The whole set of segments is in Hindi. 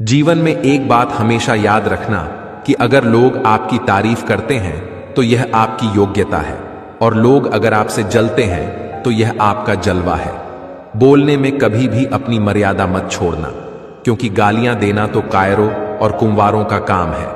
जीवन में एक बात हमेशा याद रखना कि अगर लोग आपकी तारीफ करते हैं तो यह आपकी योग्यता है, और लोग अगर आपसे जलते हैं तो यह आपका जलवा है। बोलने में कभी भी अपनी मर्यादा मत छोड़ना, क्योंकि गालियां देना तो कायरों और कुंवारों का काम है।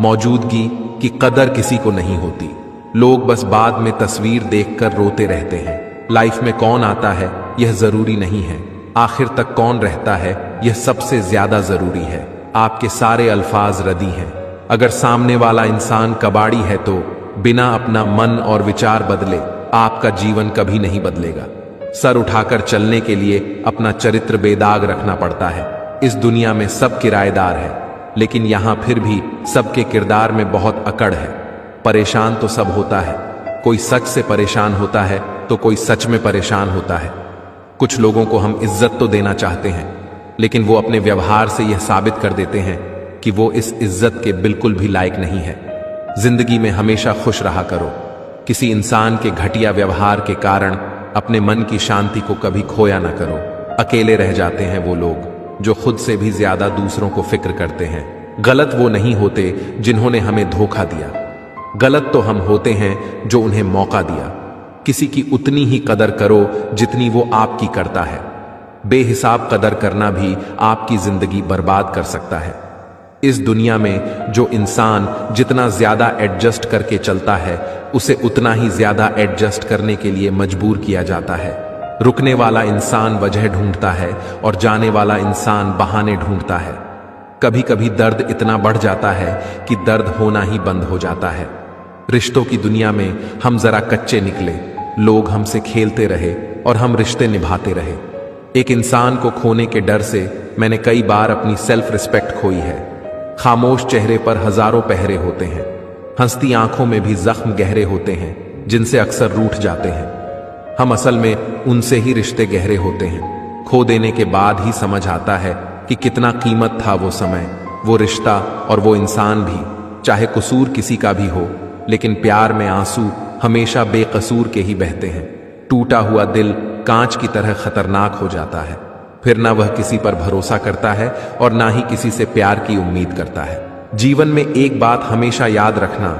मौजूदगी की कदर किसी को नहीं होती। लोग बस बाद में तस्वीर देखकर रोते रहते हैं। लाइफ में कौन आता है यह जरूरी नहीं है, आखिर तक कौन रहता है यह सबसे ज्यादा जरूरी है। आपके सारे अल्फाज रदी हैं। अगर सामने वाला इंसान कबाड़ी है तो बिना अपना मन और विचार बदले आपका जीवन कभी नहीं बदलेगा। सर उठाकर चलने के लिए अपना चरित्र बेदाग रखना पड़ता है। इस दुनिया में सब किराएदार है, लेकिन यहां फिर भी सबके किरदार में बहुत अकड़ है। परेशान तो सब होता है, कोई सच से परेशान होता है तो कोई सच में परेशान होता है। कुछ लोगों को हम इज्जत तो देना चाहते हैं, लेकिन वो अपने व्यवहार से यह साबित कर देते हैं कि वो इस इज्जत के बिल्कुल भी लायक नहीं है। जिंदगी में हमेशा खुश रहा करो। किसी इंसान के घटिया व्यवहार के कारण अपने मन की शांति को कभी खोया ना करो। अकेले रह जाते हैं वो लोग जो खुद से भी ज्यादा दूसरों को फिक्र करते हैं। गलत वो नहीं होते जिन्होंने हमें धोखा दिया, गलत तो हम होते हैं जो उन्हें मौका दिया। किसी की उतनी ही कदर करो जितनी वो आपकी करता है। बेहिसाब कदर करना भी आपकी जिंदगी बर्बाद कर सकता है। इस दुनिया में जो इंसान जितना ज्यादा एडजस्ट करके चलता है, उसे उतना ही ज्यादा एडजस्ट करने के लिए मजबूर किया जाता है। रुकने वाला इंसान वजह ढूंढता है और जाने वाला इंसान बहाने ढूंढता है। कभी कभी दर्द इतना बढ़ जाता है कि दर्द होना ही बंद हो जाता है। रिश्तों की दुनिया में हम जरा कच्चे निकले, लोग हमसे खेलते रहे और हम रिश्ते निभाते रहे। एक इंसान को खोने के डर से मैंने कई बार अपनी सेल्फ रिस्पेक्ट खोई है। खामोश चेहरे पर हजारों पहरे होते हैं, हंसती आंखों में भी जख्म गहरे होते हैं जिनसे अक्सर रूठ जाते हैं। हम असल में उनसे ही रिश्ते गहरे होते हैं। खो देने के बाद ही समझ आता है कि कितना कीमत था वो समय, वो रिश्ता और वो इंसान भी। चाहे कसूर किसी का भी हो, लेकिन प्यार में आंसू हमेशा बेकसूर के ही बहते हैं। टूटा हुआ दिल कांच की तरह खतरनाक हो जाता है। फिर ना वह किसी पर भरोसा करता है और ना ही किसी से प्यार की उम्मीद करता है। जीवन में एक बात हमेशा याद रखना,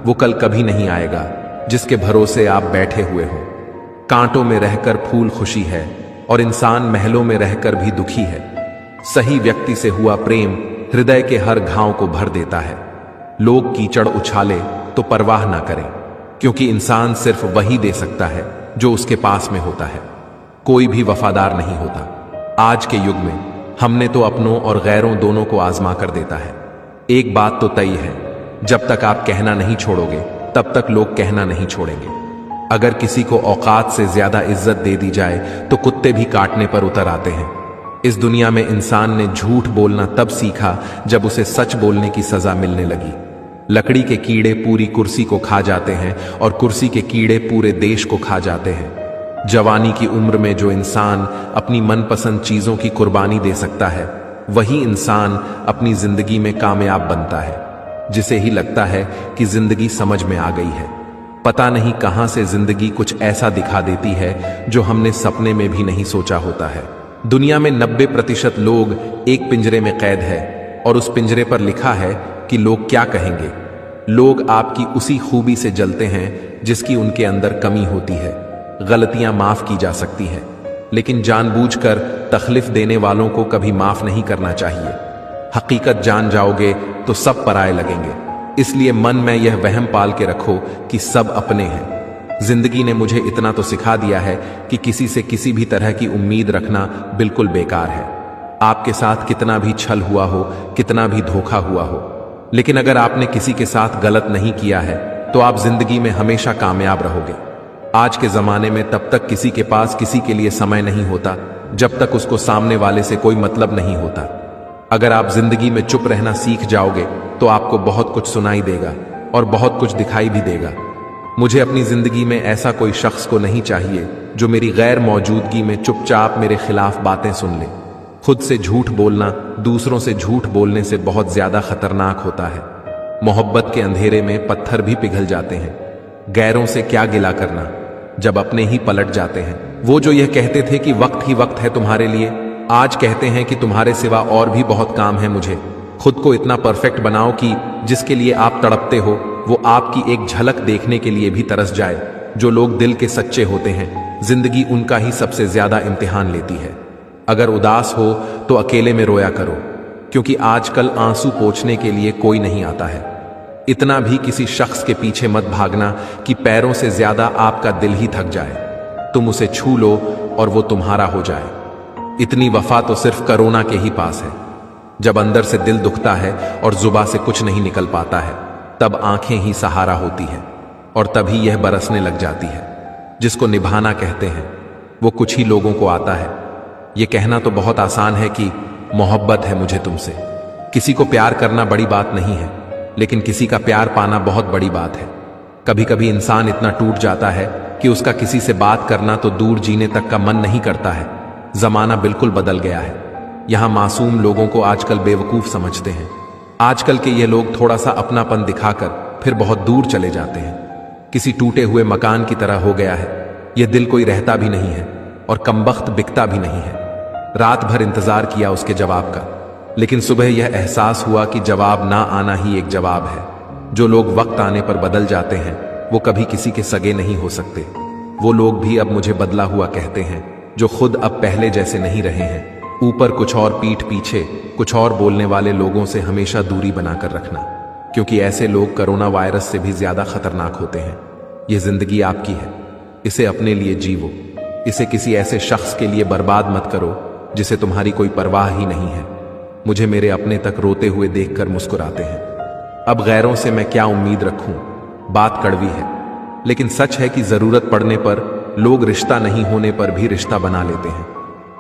वो कल कभी नहीं आएगा जिसके भरोसे आप बैठे हुए हो। कांटों में रहकर फूल खुशी है और इंसान महलों में रहकर भी दुखी है। सही व्यक्ति से हुआ प्रेम हृदय के हर घाव को भर देता है। लोग कीचड़ उछाले तो परवाह ना करें, क्योंकि इंसान सिर्फ वही दे सकता है जो उसके पास में होता है। कोई भी वफादार नहीं होता। आज के युग में हमने तो अपनों और गैरों दोनों को आजमा कर देता है। एक बात तो तय है, जब तक आप कहना नहीं छोड़ोगे तब तक लोग कहना नहीं छोड़ेंगे। अगर किसी को औकात से ज्यादा इज्जत दे दी जाए तो कुत्ते भी काटने पर उतर आते हैं। इस दुनिया में इंसान ने झूठ बोलना तब सीखा जब उसे सच बोलने की सजा मिलने लगी। लकड़ी के कीड़े पूरी कुर्सी को खा जाते हैं और कुर्सी के कीड़े पूरे देश को खा जाते हैं। जवानी की उम्र में जो इंसान अपनी मनपसंद चीजों की कुर्बानी दे सकता है, वही इंसान अपनी जिंदगी में कामयाब बनता है। जिसे ही लगता है कि जिंदगी समझ में आ गई है, पता नहीं कहां से जिंदगी कुछ ऐसा दिखा देती है जो हमने सपने में भी नहीं सोचा होता है। दुनिया में 90% लोग एक पिंजरे में कैद है और उस पिंजरे पर लिखा है कि लोग क्या कहेंगे। लोग आपकी उसी खूबी से जलते हैं जिसकी उनके अंदर कमी होती है। गलतियां माफ की जा सकती हैं, लेकिन जानबूझकर तकलीफ देने वालों को कभी माफ नहीं करना चाहिए। हकीकत जान जाओगे तो सब पराये लगेंगे। इसलिए मन में यह वहम पाल के रखो कि सब अपने हैं। जिंदगी ने मुझे इतना तो सिखा दिया है कि किसी से किसी भी तरह की उम्मीद रखना बिल्कुल बेकार है। आपके साथ कितना भी छल हुआ हो, कितना भी धोखा हुआ हो, लेकिन अगर आपने किसी के साथ गलत नहीं किया है तो आप जिंदगी में हमेशा कामयाब रहोगे। आज के जमाने में तब तक किसी के पास किसी के लिए समय नहीं होता जब तक उसको सामने वाले से कोई मतलब नहीं होता। अगर आप जिंदगी में चुप रहना सीख जाओगे तो आपको बहुत कुछ सुनाई देगा और बहुत कुछ दिखाई भी देगा। मुझे अपनी जिंदगी में ऐसा कोई शख्स को नहीं चाहिए जो मेरी गैर मौजूदगी में चुपचाप मेरे खिलाफ बातें सुन ले। खुद से झूठ बोलना दूसरों से झूठ बोलने से बहुत ज्यादा खतरनाक होता है। मोहब्बत के अंधेरे में पत्थर भी पिघल जाते हैं। गैरों से क्या गिला करना जब अपने ही पलट जाते हैं। वो जो यह कहते थे कि वक्त ही वक्त है तुम्हारे लिए, आज कहते हैं कि तुम्हारे सिवा और भी बहुत काम है मुझे। खुद को इतना परफेक्ट बनाओ कि जिसके लिए आप तड़पते हो वो आपकी एक झलक देखने के लिए भी तरस जाए। जो लोग दिल के सच्चे होते हैं, जिंदगी उनका ही सबसे ज्यादा इम्तिहान लेती है। अगर उदास हो तो अकेले में रोया करो, क्योंकि आजकल आंसू पोंछने के लिए कोई नहीं आता है। इतना भी किसी शख्स के पीछे मत भागना कि पैरों से ज्यादा आपका दिल ही थक जाए। तुम उसे छू लो और वो तुम्हारा हो जाए। इतनी वफा तो सिर्फ कोरोना के ही पास है। जब अंदर से दिल दुखता है और जुबां से कुछ नहीं निकल पाता है, तब आंखें ही सहारा होती हैं और तभी यह बरसने लग जाती है। जिसको निभाना कहते हैं वो कुछ ही लोगों को आता है। ये कहना तो बहुत आसान है कि मोहब्बत है मुझे तुमसे। किसी को प्यार करना बड़ी बात नहीं है, लेकिन किसी का प्यार पाना बहुत बड़ी बात है। कभी कभी इंसान इतना टूट जाता है कि उसका किसी से बात करना तो दूर जीने तक का मन नहीं करता है। जमाना बिल्कुल बदल गया है। यहां मासूम लोगों को आजकल बेवकूफ समझते हैं। आजकल के ये लोग थोड़ा सा अपनापन दिखाकर फिर बहुत दूर चले जाते हैं। किसी टूटे हुए मकान की तरह हो गया है। यह दिल कोई रहता भी नहीं है और कमबख्त बिकता भी नहीं है। रात भर इंतजार किया उसके जवाब का, लेकिन सुबह यह एहसास हुआ कि जवाब ना आना ही एक जवाब है। जो लोग वक्त आने पर बदल जाते हैं वो कभी किसी के सगे नहीं हो सकते। वो लोग भी अब मुझे बदला हुआ कहते हैं, जो खुद अब पहले जैसे नहीं रहे हैं। ऊपर कुछ और पीठ पीछे कुछ और बोलने वाले लोगों से हमेशा दूरी बनाकर रखना, क्योंकि ऐसे लोग कोरोना वायरस से भी ज्यादा खतरनाक होते हैं। यह जिंदगी आपकी है, इसे अपने लिए जीवो। इसे किसी ऐसे शख्स के लिए बर्बाद मत करो जिसे तुम्हारी कोई परवाह ही नहीं है। मुझे मेरे अपने तक रोते हुए देखकर मुस्कुराते हैं। अब गैरों से मैं क्या उम्मीद रखूं? बात कड़वी है, लेकिन सच है कि जरूरत पड़ने पर लोग रिश्ता नहीं होने पर भी रिश्ता बना लेते हैं,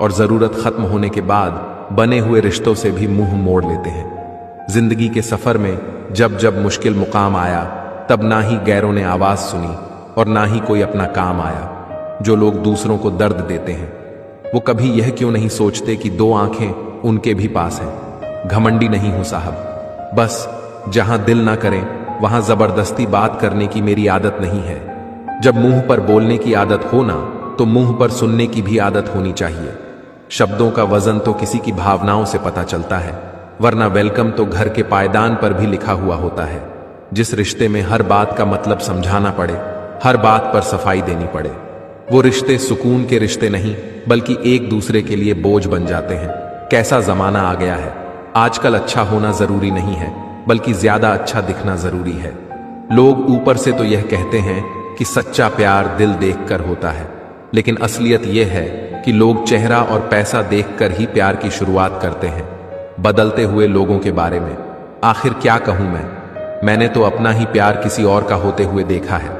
और जरूरत खत्म होने के बाद बने हुए रिश्तों से भी मुंह मोड़ लेते हैं। जिंदगी के सफर में जब जब मुश्किल मुकाम आया, तब ना ही गैरों ने आवाज सुनी और ना ही कोई अपना काम आया। जो लोग दूसरों को दर्द देते हैं वो कभी यह क्यों नहीं सोचते कि दो आंखें उनके भी पास हैं। घमंडी नहीं हूं साहब, बस जहां दिल ना करें वहां जबरदस्ती बात करने की मेरी आदत नहीं है। जब मुंह पर बोलने की आदत हो ना, तो मुंह पर सुनने की भी आदत होनी चाहिए। शब्दों का वजन तो किसी की भावनाओं से पता चलता है, वरना वेलकम तो घर के पायदान पर भी लिखा हुआ होता है। जिस रिश्ते में हर बात का मतलब समझाना पड़े, हर बात पर सफाई देनी पड़े, वो रिश्ते सुकून के रिश्ते नहीं बल्कि एक दूसरे के लिए बोझ बन जाते हैं। कैसा जमाना आ गया है। आजकल अच्छा होना जरूरी नहीं है, बल्कि ज्यादा अच्छा दिखना जरूरी है। लोग ऊपर से तो यह कहते हैं कि सच्चा प्यार दिल देखकर होता है, लेकिन असलियत यह है कि लोग चेहरा और पैसा देखकर ही प्यार की शुरुआत करते हैं। बदलते हुए लोगों के बारे में आखिर क्या कहूं मैंने तो अपना ही प्यार किसी और का होते हुए देखा है।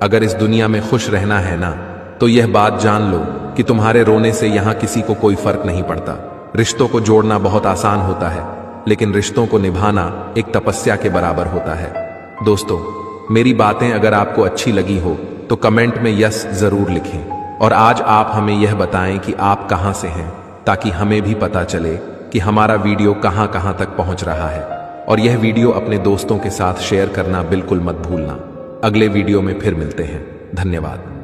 अगर इस दुनिया में खुश रहना है ना, तो यह बात जान लो कि तुम्हारे रोने से यहां किसी को कोई फर्क नहीं पड़ता। रिश्तों को जोड़ना बहुत आसान होता है, लेकिन रिश्तों को निभाना एक तपस्या के बराबर होता है। दोस्तों, मेरी बातें अगर आपको अच्छी लगी हो तो कमेंट में यस जरूर लिखें, और आज आप हमें यह बताएं कि आप कहां से हैं, ताकि हमें भी पता चले कि हमारा वीडियो कहां कहां तक पहुंच रहा है। और यह वीडियो अपने दोस्तों के साथ शेयर करना बिल्कुल मत भूलना। अगले वीडियो में फिर मिलते हैं। धन्यवाद।